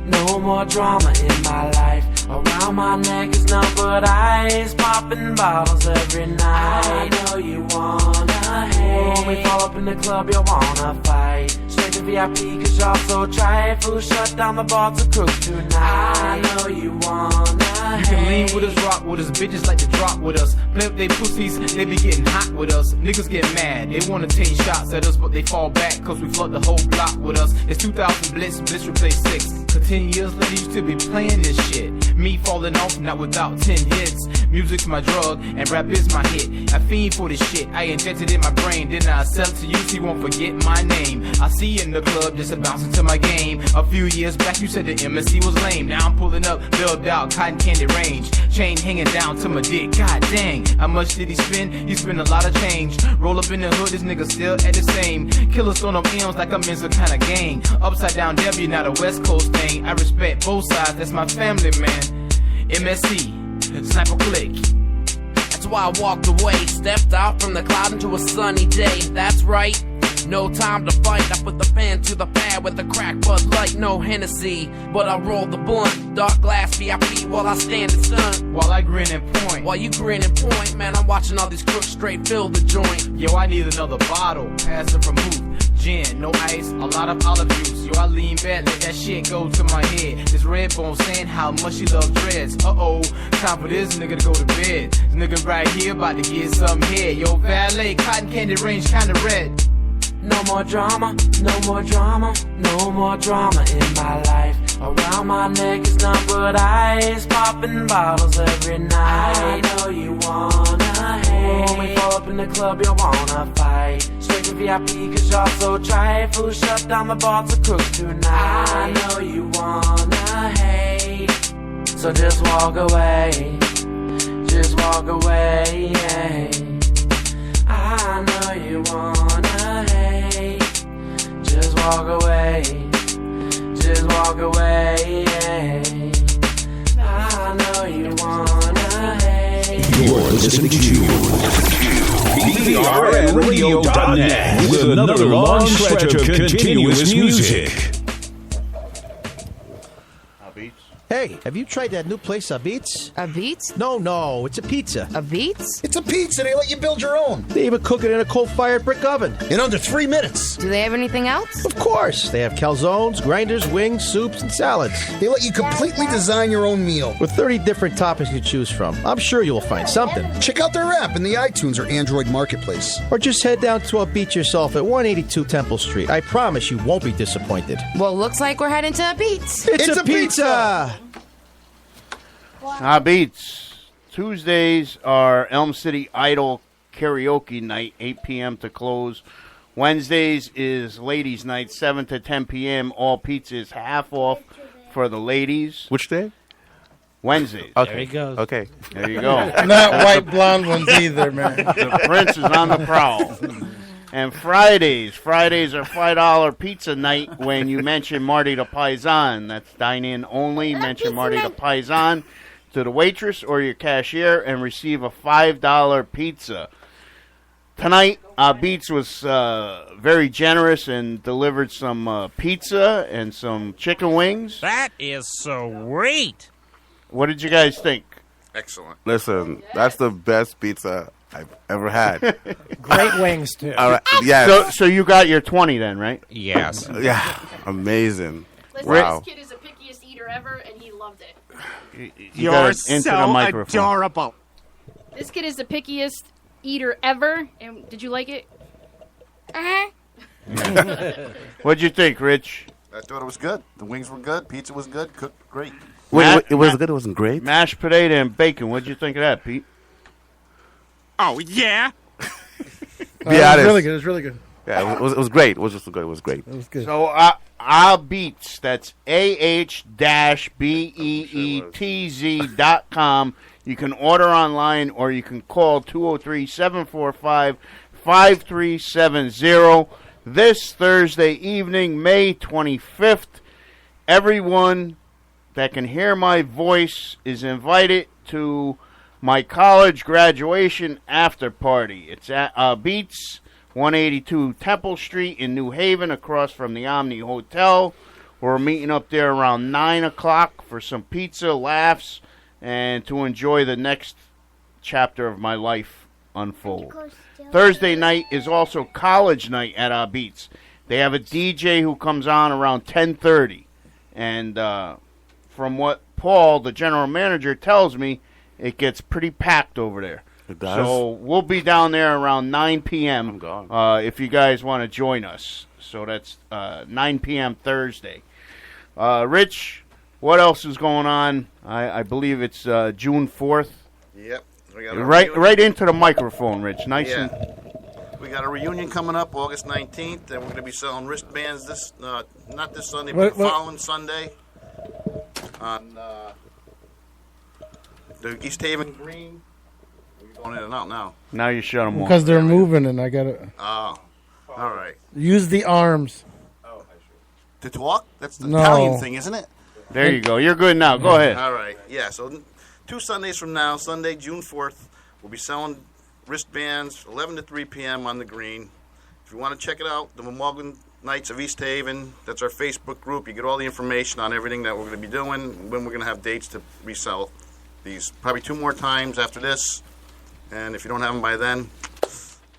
No more drama in my life. Around my neck is numbered ice, popping bottles every night. I know you wanna hate. When we fall up in the club, you wanna fight. Straight to VIP, cause y'all so trifle. Shut down the bar to crooks tonight. I know you wanna hate. You can lean with us, rock with us, bitches like to drop with us. Play with they pussies, they be getting hot with us. Niggas get mad, they wanna take shots at us, but they fall back, cause we flood the whole block with us. It's 2000 Blitz, Blitz replaced 6. Cause 10 years later, you still be playing this shit. Me falling off, not without 10 hits. Music's my drug, and rap is my hit. I fiend for this shit, I injected in my brain. Then I sell it to you so you won't forget my name. I see you in the club, just a bouncing to my game. A few years back, you said the MSC was lame. Now I'm pulling up, built out, cotton candy range. Chain hanging down to my dick, god dang. How much did he spend? He spent a lot of change. Roll up in the hood, this nigga still at the same. Killers throwing up M's like I'm in some kind of gang. Upside down W, not a West Coast thing. I respect both sides, that's my family, man. MSC, sniper click. That's why I walked away, stepped out from the cloud into a sunny day. That's right, no time to fight. I put the pen to the pad with the crack Bud Light, no Hennessy, but I roll the blunt. Dark glass VIP while I stand and stun. While I grin and point. While you grin and point, man, I'm watching all these crooks straight fill the joint. Yo, I need another bottle, pass it from who? Gin, no ice, a lot of olive juice. Yo, I lean back, let that shit go to my head. This red bone saying how much she love dreads. Uh-oh, time for this nigga to go to bed. This nigga right here about to get some head. Yo, valet, cotton candy range kinda red. No more drama, no more drama, no more drama in my life. Around my neck is numbered ice, popping bottles every night. I know you wanna hate. When we fall up in the club, you wanna fight. Straight to VIP, cause y'all so trifle. Shut down the bar to crooks tonight. I know you wanna hate. So just walk away, just walk away, yeah. I know you wanna hate. Just walk away, just walk away, yeah. I know you wanna hate. You're listening to PRNradio.net with another long stretch of continuous music. Hey, have you tried that new place, Beats? Beats? No, it's a pizza. Beats? It's a pizza. They let you build your own. They even cook it in a coal-fired brick oven in under 3 minutes. Do they have anything else? Of course. They have calzones, grinders, wings, soups, and salads. They let you completely design your own meal. With 30 different toppings to choose from. I'm sure you will find something. Check out their app in the iTunes or Android Marketplace. Or just head down to a Beats yourself at 182 Temple Street. I promise you won't be disappointed. Well, looks like we're heading to a Beats. It's a pizza! Beats. Tuesdays are Elm City Idol karaoke night, 8 p.m. to close. Wednesdays is ladies' night, 7 to 10 p.m. All pizza is half off for the ladies. Which day? Wednesdays. Okay. There he goes. Okay. There you go. Not white blonde ones either, man. The Prince is on the prowl. And Fridays are $5 pizza night when you mention Marty the Paisan. That's dine-in only. Mention Marty the Paisan to the waitress or your cashier and receive a $5 pizza. Tonight, Beats was very generous and delivered some pizza and some chicken wings. That is sweet. What did you guys think? Excellent. Listen, that's the best pizza I've ever had. Great wings, too. All right, yes. So you got your 20 then, right? Yes. Yeah. Amazing. Listen, Wow. this kid is the pickiest eater ever, and he loved it. You got it into the microphone. adorable. This kid is the pickiest eater ever, and did you like it? What'd you think, Rich? I thought it was good. The wings were good. Pizza was good. Cooked great. Wait, it was good. It wasn't great. Mashed potato and bacon. What'd you think of that, Pete? Oh, yeah? Be honest. It was really good. It was really good. Yeah, it was great. It was just good. It was great. It was good. So, Beats, that's AH-BEETZ.com. You can order online or you can call 203-745-5370 this Thursday evening, May 25th. Everyone that can hear my voice is invited to my college graduation after party. It's at Beats, 182 Temple Street in New Haven, across from the Omni Hotel. We're meeting up there around 9 o'clock for some pizza, laughs, and to enjoy the next chapter of my life unfold. Thursday night is also college night at Beats. They have a DJ who comes on around 10:30. And from what Paul, the general manager, tells me, it gets pretty packed over there. It does? So we'll be down there around 9 p.m. If you guys want to join us. So that's 9 p.m. Thursday. Rich, what else is going on? I believe it's June 4th. Yep. We got Right into the microphone, Rich. Nice Yeah. and... We got a reunion coming up August 19th, and we're going to be selling wristbands not this Sunday, What- but the following Sunday on the East Haven Green. We're going in and out now. Now you shut them off. Because they're moving, and I got to Oh, all right. use the arms. To talk? That's the No. Italian thing, isn't it? There you go. You're good now. Go ahead. All right. Yeah, so 2 Sundays from now, Sunday, June 4th, we'll be selling wristbands 11 to 3 p.m. on the green. If you want to check it out, the Memorgan Knights of East Haven, that's our Facebook group. You get all the information on everything that we're going to be doing, when we're going to have dates to resell these. Probably 2 more times after this. And if you don't have them by then,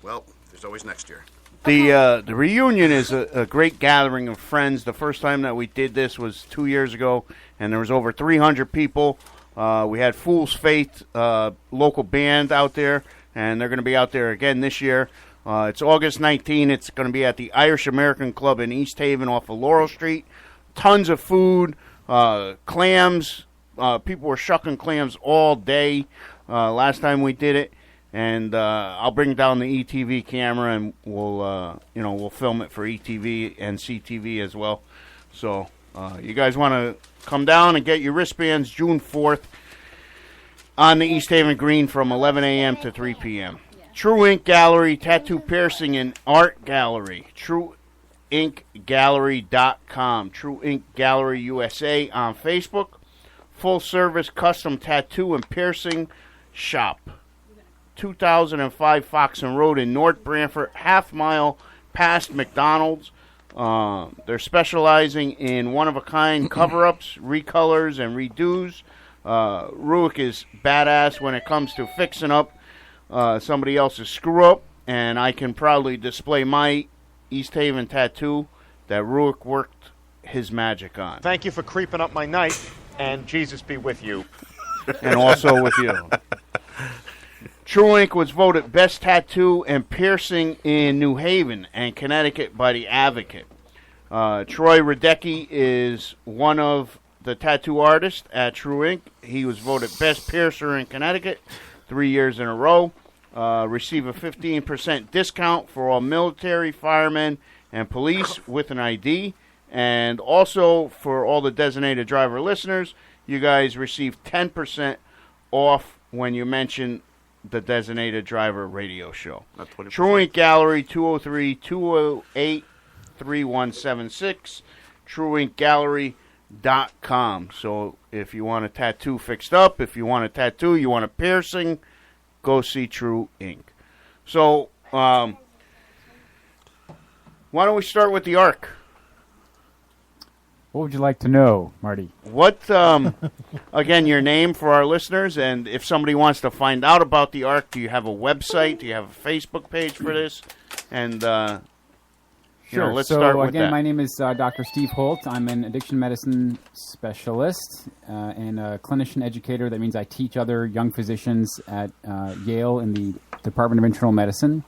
well, there's always next year. The reunion is a great gathering of friends. The first time that we did this was 2 years ago, and there was over 300 people. We had Fool's Faith, local band out there, and they're going to be out there again this year. It's August 19. It's going to be at the Irish American Club in East Haven off of Laurel Street. Tons of food, clams. People were shucking clams all day last time we did it. And I'll bring down the ETV camera, and we'll film it for ETV and CTV as well. So you guys want to come down and get your wristbands June 4th on the East Haven Green from 11 a.m. to 3 p.m. True Ink Gallery, Tattoo Piercing and Art Gallery. TrueInkGallery.com. True Ink Gallery USA on Facebook. Full service custom tattoo and piercing shop. 2005 Foxen Road in North Branford, half mile past McDonald's. They're specializing in one-of-a-kind cover-ups, recolors, and redos. Ruick is badass when it comes to fixing up somebody else's screw-up, and I can proudly display my East Haven tattoo that Ruick worked his magic on. Thank you for creeping up my night, and Jesus be with you. And also with you. True Ink was voted Best Tattoo and Piercing in New Haven and Connecticut by The Advocate. Troy Radecki is one of the tattoo artists at True Ink. He was voted Best Piercer in Connecticut 3 years in a row. Receive a 15% discount for all military, firemen, and police with an ID. And also for all the designated driver listeners, you guys receive 10% off when you mention the Designated Driver radio show. True Ink Gallery, 203-208-3176, trueinkgallery.com. So if you want a tattoo fixed up, if you want a tattoo, you want a piercing, go see True Ink. So why don't we start with the Ark? What would you like to know, Marty? What, again, your name for our listeners, and if somebody wants to find out about the ARC, do you have a website? Do you have a Facebook page for this? And, Sure. let's so start with again, that. my name is Dr. Steve Holt. I'm an addiction medicine specialist and a clinician educator. That means I teach other young physicians at Yale in the Department of Internal Medicine.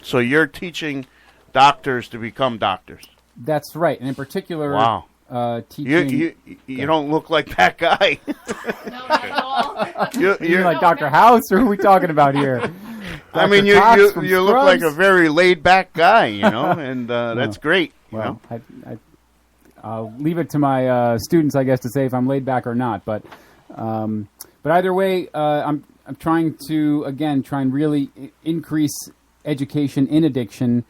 So you're teaching doctors to become doctors. That's right, and in particular, Wow. Teaching. You don't look like that guy. You're like Dr. House, or who are we talking about here? I mean, Dr. you look like a very laid back guy, and that's great. Well, I'll leave it to my students, I guess, to say if I'm laid back or not. But either way, I'm trying to try and really increase education in addiction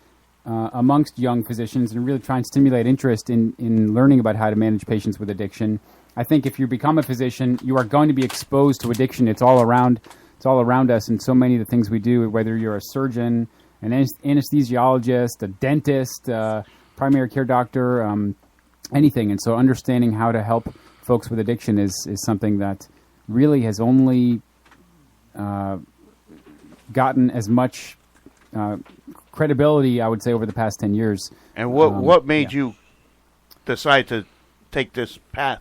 amongst young physicians, and really try and stimulate interest in learning about how to manage patients with addiction. I think if you become a physician, you are going to be exposed to addiction. It's all around us in so many of the things we do, whether you're a surgeon, an anesthesiologist, a dentist, primary care doctor, anything. And so understanding how to help folks with addiction is something that really has only gotten as much credibility, I would say, over the past 10 years. And what made you decide to take this path?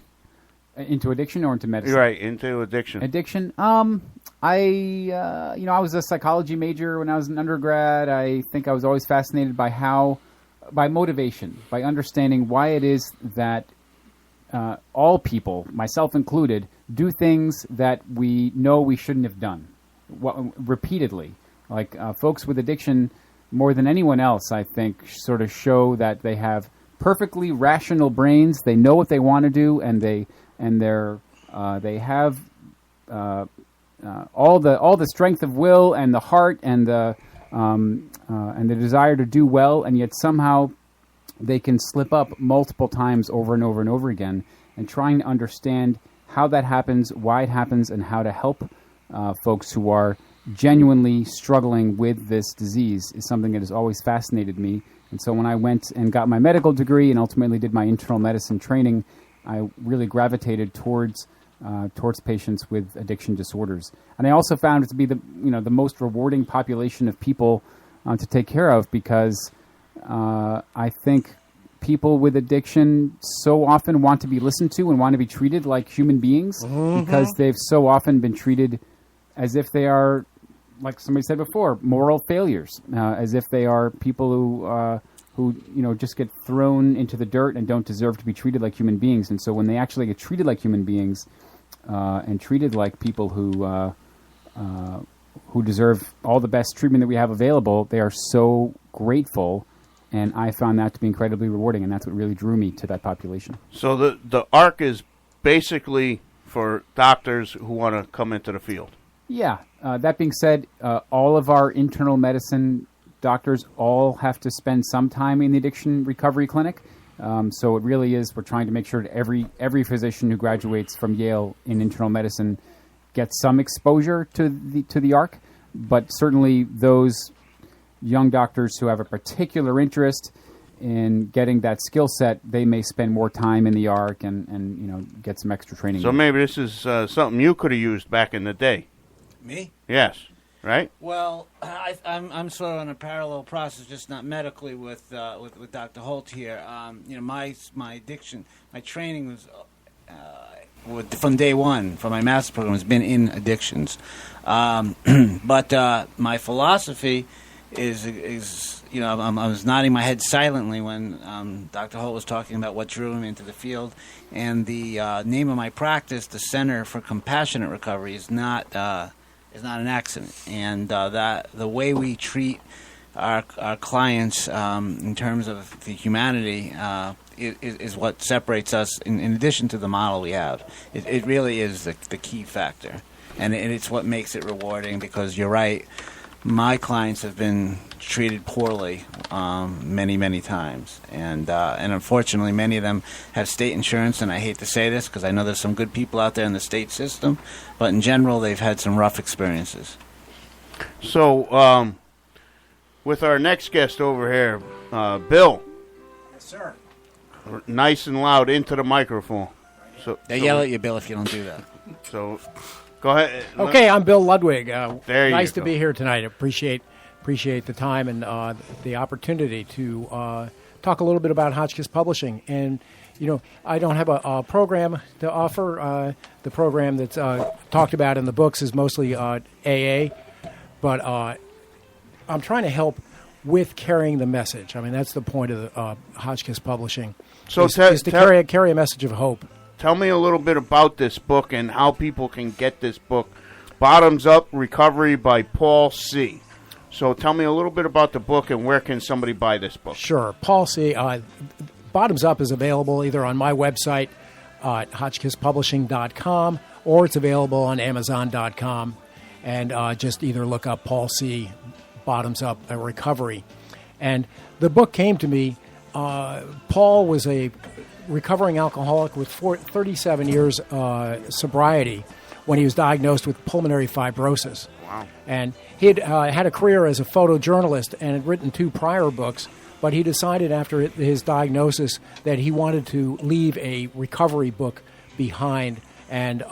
Into addiction or into medicine? Right, into addiction. Addiction. I was a psychology major when I was an undergrad. I think I was always fascinated by motivation, by understanding why it is that all people, myself included, do things that we know we shouldn't have done repeatedly. Like folks with addiction, more than anyone else, I think, sort of show that they have perfectly rational brains. They know what they want to do, and they have all the strength of will and the heart and the desire to do well, and yet somehow they can slip up multiple times over and over and over again. And trying to understand how that happens, why it happens, and how to help folks who are genuinely struggling with this disease is something that has always fascinated me. And so when I went and got my medical degree and ultimately did my internal medicine training, I really gravitated towards patients with addiction disorders. And I also found it to be the most rewarding population of people to take care of, because I think people with addiction so often want to be listened to and want to be treated like human beings, because they've so often been treated as if they are, like somebody said before, moral failures, as if they are people who just get thrown into the dirt and don't deserve to be treated like human beings. And so when they actually get treated like human beings and treated like people who deserve all the best treatment that we have available, they are so grateful. And I found that to be incredibly rewarding, and that's what really drew me to that population. So the ARC is basically for doctors who want to come into the field. Yeah. That being said, all of our internal medicine doctors all have to spend some time in the addiction recovery clinic. So it really is, we're trying to make sure that every physician who graduates from Yale in internal medicine gets some exposure to the ARC. But certainly those young doctors who have a particular interest in getting that skill set, they may spend more time in the ARC and get some extra training. So maybe this is something you could have used back in the day. Me? Yes. Right? Well, I'm sort of on a parallel process, just not medically, with Dr. Holt here. My addiction, my training was from day one, from my master's program, has been in addictions. But my philosophy is I was nodding my head silently when Dr. Holt was talking about what drew me into the field, and the name of my practice, the Center for Compassionate Recovery, is not an accident, and that the way we treat our clients in terms of the humanity is what separates us. In addition to the model we have, it really is the key factor, and it's what makes it rewarding. Because you're right, my clients have been treated poorly many times, and unfortunately many of them have state insurance, and I hate to say this because I know there's some good people out there in the state system, but in general they've had some rough experiences. So with our next guest over here, Bill. Yes, sir. nice and loud into the microphone. So They yell at you, Bill, if you don't do that. So, go ahead. Okay, I'm Bill Ludwig. There you nice to go. be here tonight. Appreciate the time and the opportunity to talk a little bit about Hotchkiss Publishing. And I don't have a program to offer. The program that's talked about in the books is mostly AA, but I'm trying to help with carrying the message. I mean, that's the point of the, Hotchkiss Publishing. So is to carry a message of hope. Tell me a little bit about this book and how people can get this book, Bottoms Up Recovery by Paul C. So tell me a little bit about the book and where can somebody buy this book? Sure. Paul C. Bottoms Up is available either on my website at HotchkissPublishing.com or it's available on Amazon.com. And just either look up Paul C. Bottoms Up a Recovery. And the book came to me. Paul was a recovering alcoholic with 37 years sobriety when he was diagnosed with pulmonary fibrosis. Wow. And he had had a career as a photojournalist and had written 2 prior books, but he decided after his diagnosis that he wanted to leave a recovery book behind and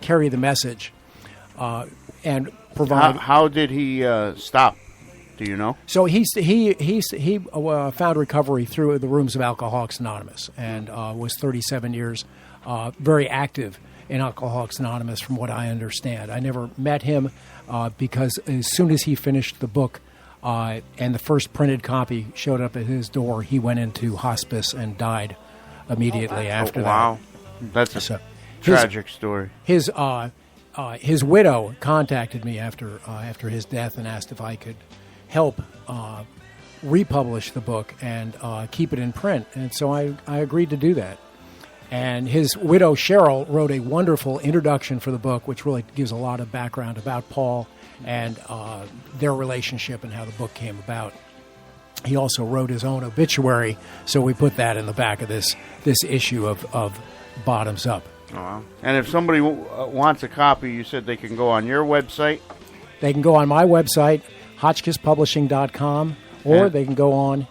carry the message and provide. How did he stop? Do you know? So he found recovery through the rooms of Alcoholics Anonymous and was 37 years very active in Alcoholics Anonymous from what I understand. I never met him because as soon as he finished the book and the first printed copy showed up at his door, he went into hospice and died immediately after that. Wow. That's a tragic story. His widow contacted me after his death and asked if I could help republish the book and keep it in print. And so I agreed to do that. And his widow, Cheryl, wrote a wonderful introduction for the book, which really gives a lot of background about Paul and their relationship and how the book came about. He also wrote his own obituary, so we put that in the back of this issue of Bottoms Up. Oh, wow. And if somebody wants a copy, you said they can go on your website? They can go on my website, HotchkissPublishing.com, or they can go on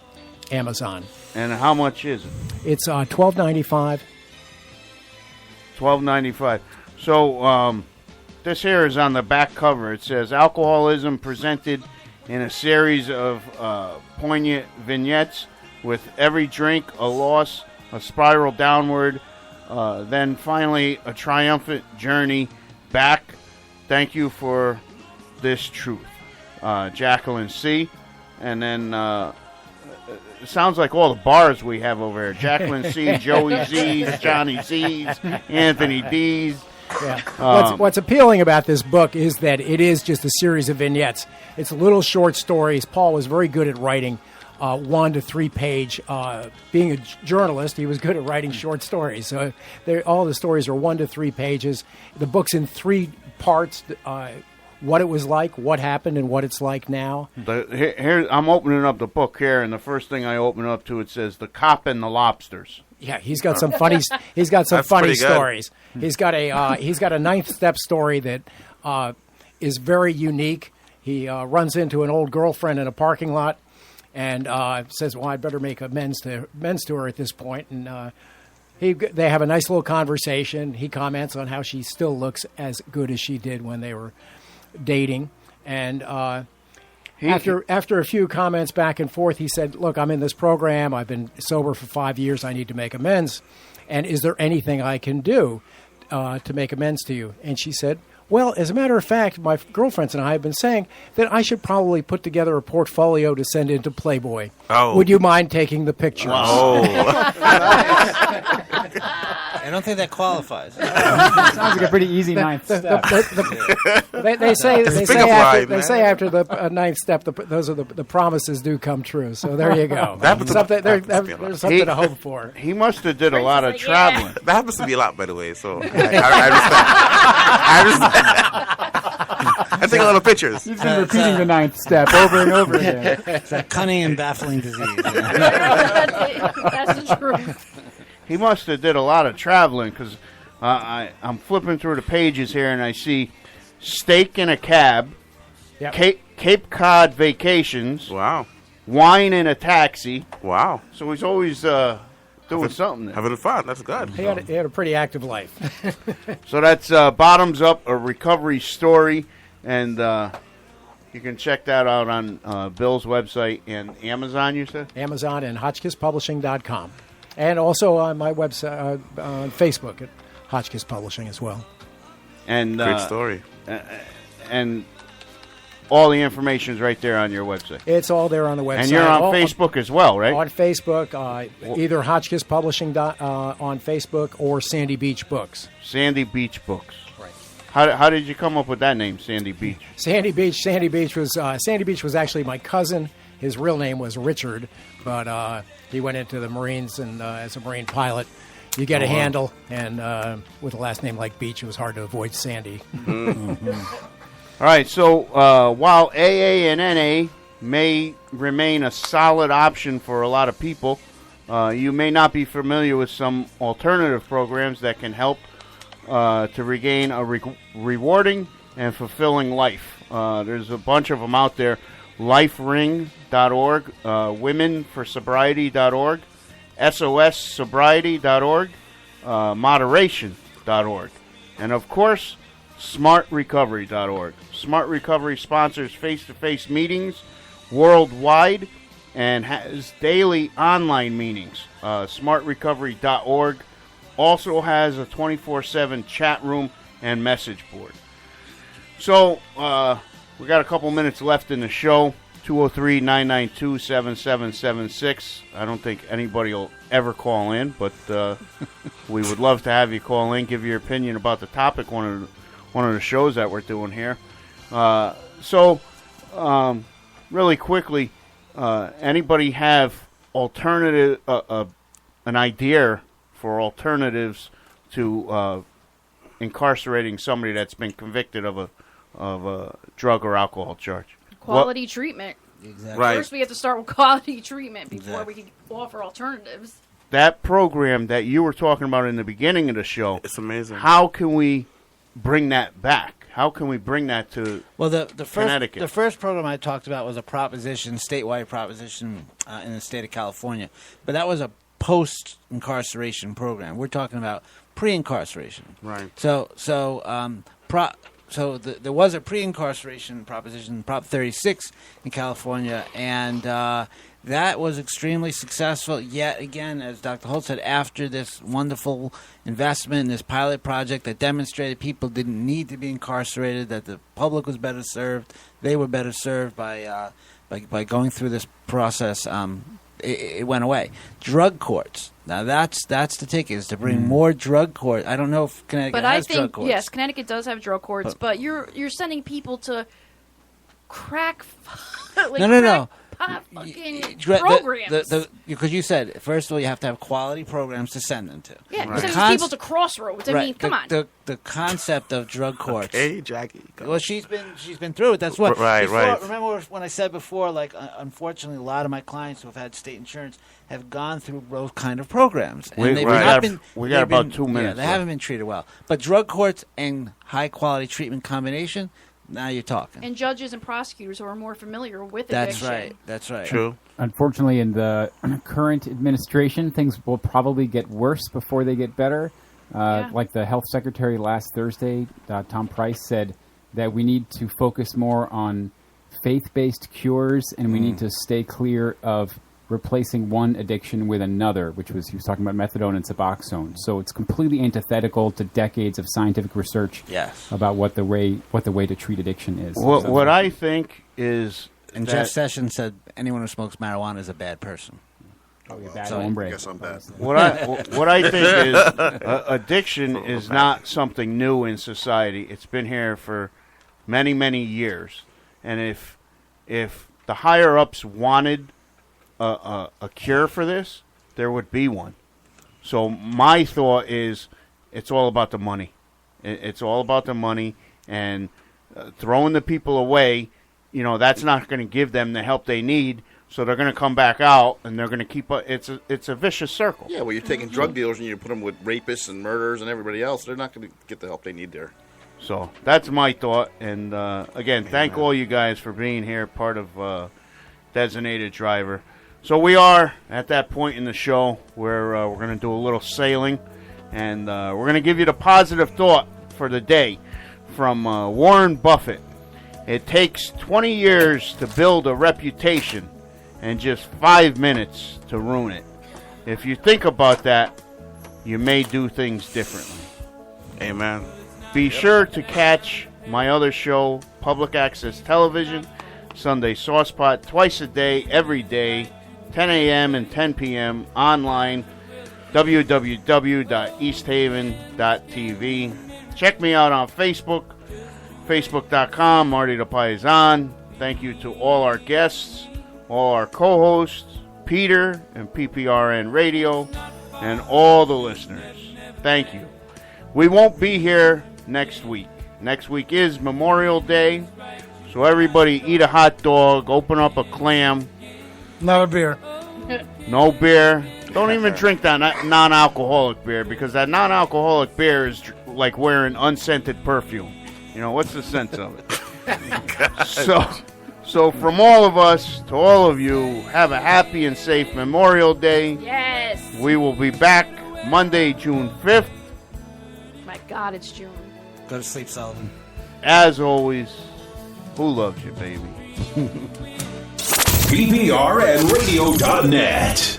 Amazon. And how much is it? It's $12.95. $12.95. So this here is on the back cover. It says, alcoholism presented in a series of poignant vignettes with every drink, a loss, a spiral downward, then finally a triumphant journey back. Thank you for this truth. Jacqueline C. And then it sounds like all the bars we have over here. Jacqueline C., Joey Z's, Johnny Z's, Anthony D's. Yeah. What's appealing about this book is that it is just a series of vignettes. It's little short stories. Paul was very good at writing 1 to 3 page. Being a journalist, he was good at writing short stories. So all the stories are 1 to 3 pages. The book's in 3 parts. What it was like, what happened, and what it's like now. Here, I'm opening up the book here, and the first thing I open up to, it says "The Cop and the Lobsters." Yeah, he's got some funny. He's got some funny stories. He's got a 9th step story that is very unique. He runs into an old girlfriend in a parking lot, and says, "Well, I'd better make amends to her at this point." And they have a nice little conversation. He comments on how she still looks as good as she did when they were dating, and after a few comments back and forth, he said, "Look, I'm in this program. I've been sober for 5 years. I need to make amends. And is there anything I can do to make amends to you?" And she said, "Well, as a matter of fact, my girlfriends and I have been saying that I should probably put together a portfolio to send into Playboy. Oh. Would you mind taking the pictures?" I don't think that qualifies. Sounds like a pretty easy 9th step. They say after the 9th step, those are the promises do come true. So there you go. There's something to hope for. He must have did a lot of traveling. That happens to be a lot, by the way. So I understand. I take a lot of pictures. He's been repeating the 9th step over and over again. It's a cunning and baffling disease. That's the truth. He must have did a lot of traveling because I'm flipping through the pages here and I see steak in a cab, Cape Cod vacations, wow, wine in a taxi. Wow. So he's always doing something there. Having fun. That's good. He had a pretty active life. So that's Bottoms Up, a recovery story, and you can check that out on Bill's website and Amazon, you said? Amazon and HotchkissPublishing.com. And also on my website, on Facebook at Hotchkiss Publishing as well. And Great story. And all the information is right there on your website. It's all there on the website. And you're on Facebook as well, right? On Facebook, either Hotchkiss Publishing on Facebook or Sandy Beach Books. Sandy Beach Books. Right. How did you come up with that name, Sandy Beach? Sandy Beach was actually my cousin. His real name was Richard, but he went into the Marines and as a Marine pilot. You get a handle, and with a last name like Beach, it was hard to avoid Sandy. All right, so while AA and NA may remain a solid option for a lot of people, you may not be familiar with some alternative programs that can help to regain a rewarding and fulfilling life. There's a bunch of them out there. LifeRing.org, WomenForSobriety.org, SOSSobriety.org, Moderation.org, and of course, SmartRecovery.org. Smart Recovery sponsors face-to-face meetings worldwide and has daily online meetings. SmartRecovery.org also has a 24/7 chat room and message board. So, we got a couple minutes left in the show. 203-992-7776. I don't think anybody will ever call in, but we would love to have you call in, give your opinion about the topic, one of the shows that we're doing here. Really quickly, anybody have an idea for alternatives to incarcerating somebody that's been convicted of a drug or alcohol charge? Quality treatment. Exactly. Right. First, we have to start with quality treatment before we can offer alternatives. That program that you were talking about in the beginning of the show, it's amazing. How can we bring that back? How can we bring that to Connecticut? The first program I talked about was a statewide proposition in the state of California. But that was a post-incarceration program. We're talking about pre-incarceration. Right. So there was a pre-incarceration proposition, Prop 36, in California, and that was extremely successful. Yet again, as Dr. Holt said, after this wonderful investment in this pilot project that demonstrated people didn't need to be incarcerated, that the public was better served, they were better served by going through this process. It went away. Drug courts. Now that's the ticket, is to bring more drug courts. I don't know if Connecticut has drug courts. Yes, Connecticut does have drug courts, but you're sending people to crack No. pot fucking programs. Because you said, first of all, you have to have quality programs to send them to. Yeah, you're sending people to crossroads. I mean, come on. The concept of drug courts. Hey, Jackie. Well, she's been through it. That's what. Right. Remember when I said before, like, unfortunately, a lot of my clients who have had state insurance have gone through those kind of programs. And we got about 2 minutes. They haven't been treated well. But drug courts and high-quality treatment combination, now you're talking. And judges and prosecutors who are more familiar with addiction. That's right. True. Unfortunately, in the current administration, things will probably get worse before they get better. Like the health secretary last Thursday, Tom Price, said that we need to focus more on faith-based cures, and we need to stay clear of replacing one addiction with another, he was talking about methadone and Suboxone. So it's completely antithetical to decades of scientific research about what the way to treat addiction is. What I think is, and Jeff Sessions said anyone who smokes marijuana is a bad person. I guess I'm bad. What I think is addiction is not something new in society. It's been here for many, many years. And if the higher ups wanted a cure for this, there would be one. So my thought is, it's all about the money. It's all about the money, and throwing the people away. That's not going to give them the help they need. So they're going to come back out, and they're going to keep. It's a vicious circle. Yeah, well, you're taking drug dealers and you put them with rapists and murderers and everybody else. They're not going to get the help they need there. So that's my thought. And again, thank all you guys for being here, part of Designated Driver. So we are at that point in the show where we're going to do a little sailing, and we're going to give you the positive thought for the day from Warren Buffett. It takes 20 years to build a reputation and just 5 minutes to ruin it. If you think about that, you may do things differently. Amen. Be sure to catch my other show, Public Access Television, Sunday Saucepot, twice a day, every day, 10 a.m. and 10 p.m. online, www.easthaven.tv. Check me out on Facebook, facebook.com, Marty the Paisan. Thank you to all our guests, all our co-hosts, Peter and PPRN Radio, and all the listeners. Thank you. We won't be here next week. Next week is Memorial Day, so everybody eat a hot dog, open up a clam. Not a beer. No beer. Don't even drink that non-alcoholic beer, because that non-alcoholic beer is like wearing unscented perfume. You know, what's the sense of it? So from all of us to all of you, have a happy and safe Memorial Day. Yes. We will be back Monday, June 5th. My God, it's June. Go to sleep, Sullivan. As always, who loves you, baby? PPRNradio.net